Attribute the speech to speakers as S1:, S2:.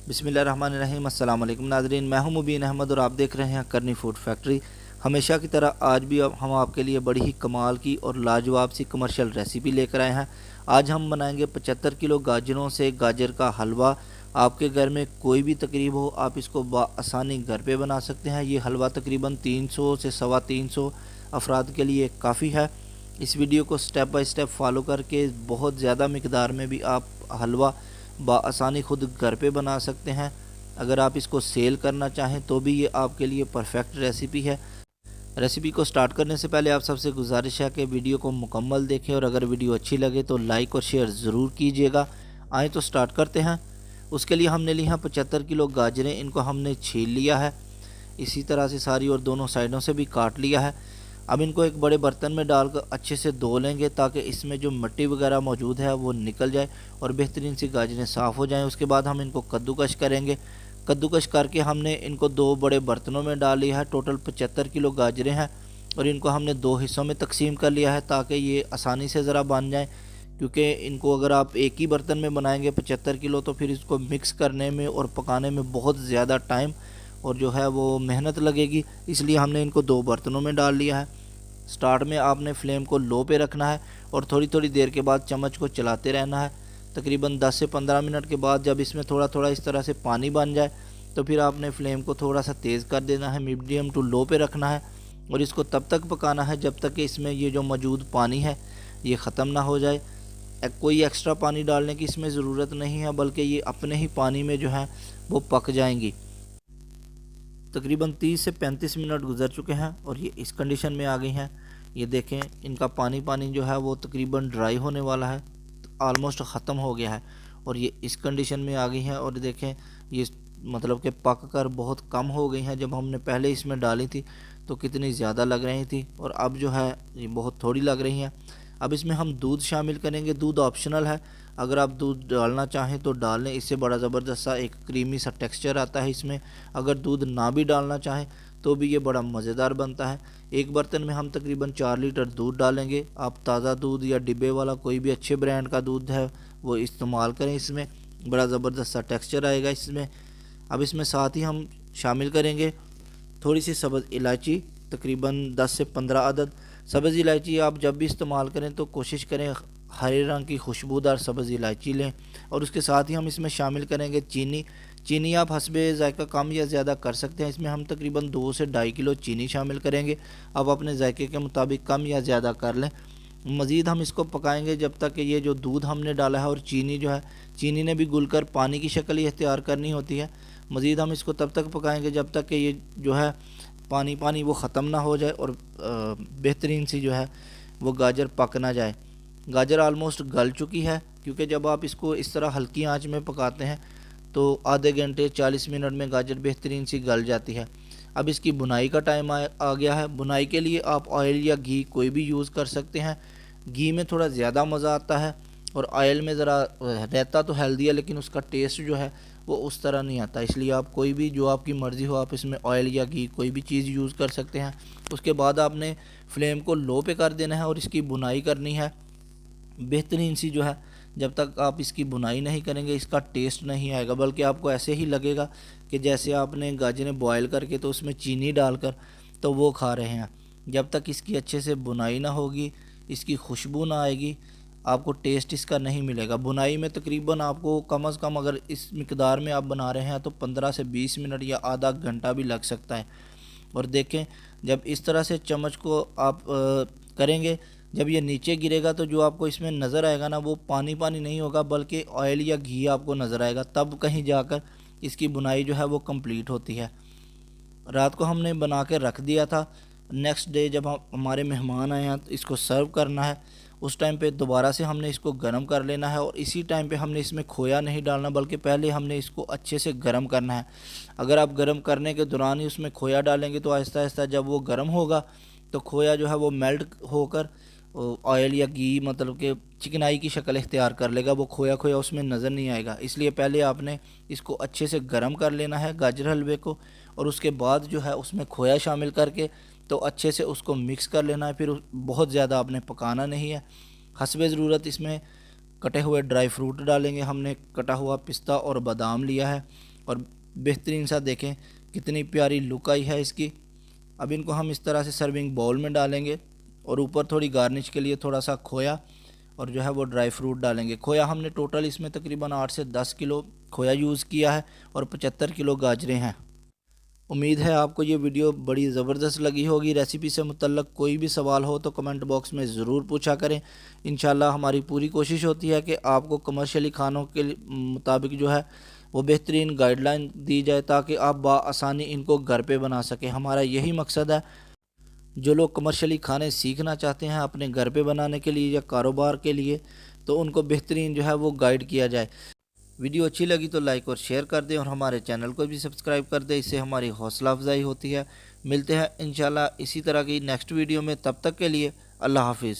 S1: बिस्मिल्लाहिर्रहमानिर्रहीम। अस्सलाम वालेकुम नाज़रीन, मैं हूं मुबीन अहमद और आप देख रहे हैं करनी फूड फैक्ट्री। हमेशा की तरह आज भी हम आपके लिए बड़ी ही कमाल की और लाजवाब सी कमर्शियल रेसिपी लेकर आए हैं। आज हम बनाएंगे 75 किलो गाजरों से गाजर का हलवा। आपके घर में कोई भी तकरीब हो, आप इसको आसानी घर पे बना सकते हैं। ये हलवा तकरीबन 300 से सवा 300 अफराद के लिए काफ़ी है। इस वीडियो को स्टेप बाय स्टेप फॉलो करके बहुत ज़्यादा मकदार में भी आप हलवा आसानी खुद घर पे बना सकते हैं। अगर आप इसको सेल करना चाहें तो भी ये आपके लिए परफेक्ट रेसिपी है। रेसिपी को स्टार्ट करने से पहले आप सबसे गुजारिश है कि वीडियो को मुकम्मल देखें और अगर वीडियो अच्छी लगे तो लाइक और शेयर ज़रूर कीजिएगा। आए तो स्टार्ट करते हैं। उसके लिए हमने ली हैं 75 किलो गाजरें। इनको हमने छील लिया है, इसी तरह से सारी और दोनों साइडों से भी काट लिया है। अब इनको एक बड़े बर्तन में डालकर अच्छे से धो लेंगे ताकि इसमें जो मिट्टी वगैरह मौजूद है वो निकल जाए और बेहतरीन सी गाजरें साफ़ हो जाएं। उसके बाद हम इनको कद्दूकश करेंगे। कद्दूकश करके हमने इनको दो बड़े बर्तनों में डाल लिया है। टोटल 75 किलो गाजरें हैं और इनको हमने दो हिस्सों में तकसीम कर लिया है ताकि ये आसानी से ज़रा बन जाए, क्योंकि इनको अगर आप एक ही बर्तन में बनाएंगे 75 किलो तो फिर इसको मिक्स करने में और पकाने में बहुत ज़्यादा टाइम और जो है वो मेहनत लगेगी। इसलिए हमने इनको दो बर्तनों में डाल लिया है। स्टार्ट में आपने फ्लेम को लो पे रखना है और थोड़ी थोड़ी देर के बाद चम्मच को चलाते रहना है। तकरीबन 10 से 15 मिनट के बाद जब इसमें थोड़ा थोड़ा इस तरह से पानी बन जाए तो फिर आपने फ्लेम को थोड़ा सा तेज़ कर देना है, मीडियम टू लो पे रखना है और इसको तब तक पकाना है जब तक कि इसमें ये जो मौजूद पानी है ये ख़त्म ना हो जाए। कोई एक्स्ट्रा पानी डालने की इसमें ज़रूरत नहीं है, बल्कि ये अपने ही पानी में जो है वो पक जाएंगी। तकरीबन 30 से 35 मिनट गुजर चुके हैं और ये इस कंडीशन में आ गई हैं। ये देखें, इनका पानी पानी जो है वो तकरीबन ड्राई होने वाला है, आलमोस्ट ख़त्म हो गया है और ये इस कंडीशन में आ गई हैं। और देखें ये मतलब कि पक कर बहुत कम हो गई हैं। जब हमने पहले इसमें डाली थी तो कितनी ज़्यादा लग रही थी और अब जो है ये बहुत थोड़ी लग रही हैं। अब इसमें हम दूध शामिल करेंगे। दूध ऑप्शनल है, अगर आप दूध डालना चाहें तो डाल लें, इससे बड़ा ज़बरदस्त सा एक क्रीमी सा टेक्सचर आता है इसमें। अगर दूध ना भी डालना चाहें तो भी ये बड़ा मज़ेदार बनता है। एक बर्तन में हम तकरीबन 4 लीटर दूध डालेंगे। आप ताज़ा दूध या डिब्बे वाला कोई भी अच्छे ब्रांड का दूध है वो इस्तेमाल करें, इसमें बड़ा ज़बरदस्त सा टेक्सचर आएगा इसमें। अब इसमें साथ ही हम शामिल करेंगे थोड़ी सी सब्ज़ इलायची, तकरीबन 10 से 15 अदद। सब्ज़ इलायची आप जब भी इस्तेमाल करें तो कोशिश करें हरे रंग की खुशबूदार सब्ज़ इलायची लें। और उसके साथ ही हम इसमें शामिल करेंगे चीनी। चीनी आप हस्बे ज़ायका कम या ज़्यादा कर सकते हैं। इसमें हम तकरीबन 2 से 2.5 किलो चीनी शामिल करेंगे। आप अपने जायके के मुताबिक कम या ज़्यादा कर लें। मज़ीद हम इसको पकाएंगे जब तक कि ये जो दूध हमने डाला है और चीनी जो है, चीनी ने भी घुलकर पानी की शक्ल ही इख्तियार करनी होती है। मज़ीद हम इसको तब तक पकाएंगे जब तक कि ये जो है पानी पानी वो ख़त्म ना हो जाए और बेहतरीन सी जो है वो गाजर पक ना जाए। गाजर आलमोस्ट गल चुकी है, क्योंकि जब आप इसको इस तरह हल्की आंच में पकाते हैं तो आधे घंटे 40 मिनट में गाजर बेहतरीन सी गल जाती है। अब इसकी बुनाई का टाइम आ गया है। बुनाई के लिए आप ऑयल या घी कोई भी यूज़ कर सकते हैं। घी में थोड़ा ज़्यादा मज़ा आता है और ऑयल में ज़रा रहता तो हेल्दी है लेकिन उसका टेस्ट जो है वो उस तरह नहीं आता। इसलिए आप कोई भी जो आपकी मर्ज़ी हो आप इसमें ऑयल या घी कोई भी चीज़ यूज़ कर सकते हैं। उसके बाद आपने फ्लेम को लो पे कर देना है और इसकी बुनाई करनी है बेहतरीन सी जो है। जब तक आप इसकी बुनाई नहीं करेंगे इसका टेस्ट नहीं आएगा, बल्कि आपको ऐसे ही लगेगा कि जैसे आपने गाजरें बॉयल करके तो उसमें चीनी डालकर तो वो खा रहे हैं। जब तक इसकी अच्छे से बुनाई ना होगी, इसकी खुशबू ना आएगी, आपको टेस्ट इसका नहीं मिलेगा। बुनाई में तकरीबन आपको कम अज़ कम अगर इस मिकदार में आप बना रहे हैं तो 15 से 20 मिनट या आधा घंटा भी लग सकता है। और देखें, जब इस तरह से चम्मच को आप करेंगे, जब ये नीचे गिरेगा तो जो आपको इसमें नज़र आएगा ना वो पानी पानी नहीं होगा, बल्कि ऑयल या घी आपको नज़र आएगा। तब कहीं जाकर इसकी बुनाई जो है वो कंप्लीट होती है। रात को हमने बना के रख दिया था। नेक्स्ट डे जब हमारे मेहमान आए हैं तो इसको सर्व करना है, उस टाइम पे दोबारा से हमने इसको गर्म कर लेना है। और इसी टाइम पे हमने इसमें खोया नहीं डालना, बल्कि पहले हमने इसको अच्छे से गर्म करना है। अगर आप गर्म करने के दौरान ही उसमें खोया डालेंगे तो आहिस्ता आहिस्ता जब वो गर्म होगा तो खोया जो है वो मेल्ट होकर ऑयल या घी मतलब कि चिकनाई की शक्ल इख्तियार कर लेगा। वो खोया खोया उसमें नज़र नहीं आएगा। इसलिए पहले आपने इसको अच्छे से गर्म कर लेना है गाजर हलवे को, और उसके बाद जो है उसमें खोया शामिल करके तो अच्छे से उसको मिक्स कर लेना है। फिर बहुत ज़्यादा आपने पकाना नहीं है। हस्बे ज़रूरत इसमें कटे हुए ड्राई फ्रूट डालेंगे। हमने कटा हुआ पिस्ता और बादाम लिया है और बेहतरीन सा देखें कितनी प्यारी लुक आई है इसकी। अब इनको हम इस तरह से सर्विंग बाउल में डालेंगे और ऊपर थोड़ी गार्निश के लिए थोड़ा सा खोया और जो है वो ड्राई फ्रूट डालेंगे। खोया हमने टोटल इसमें तकरीबन 8 से 10 किलो खोया यूज़ किया है और 75 किलो गाजरें हैं। उम्मीद है आपको ये वीडियो बड़ी ज़बरदस्त लगी होगी। रेसिपी से मुतल्लक कोई भी सवाल हो तो कमेंट बॉक्स में ज़रूर पूछा करें। इंशाल्लाह हमारी पूरी कोशिश होती है कि आपको कमर्शियली खानों के मुताबिक जो है वो बेहतरीन गाइडलाइन दी जाए ताकि आप बआसानी इनको घर पे बना सकें। हमारा यही मकसद है। जो लोग कमर्शियली खाने सीखना चाहते हैं अपने घर पे बनाने के लिए या कारोबार के लिए, तो उनको बेहतरीन जो है वो गाइड किया जाए। वीडियो अच्छी लगी तो लाइक और शेयर कर दें और हमारे चैनल को भी सब्सक्राइब कर दें, इससे हमारी हौसला अफजाई होती है। मिलते हैं इंशाल्लाह इसी तरह की नेक्स्ट वीडियो में, तब तक के लिए अल्लाह हाफिज़।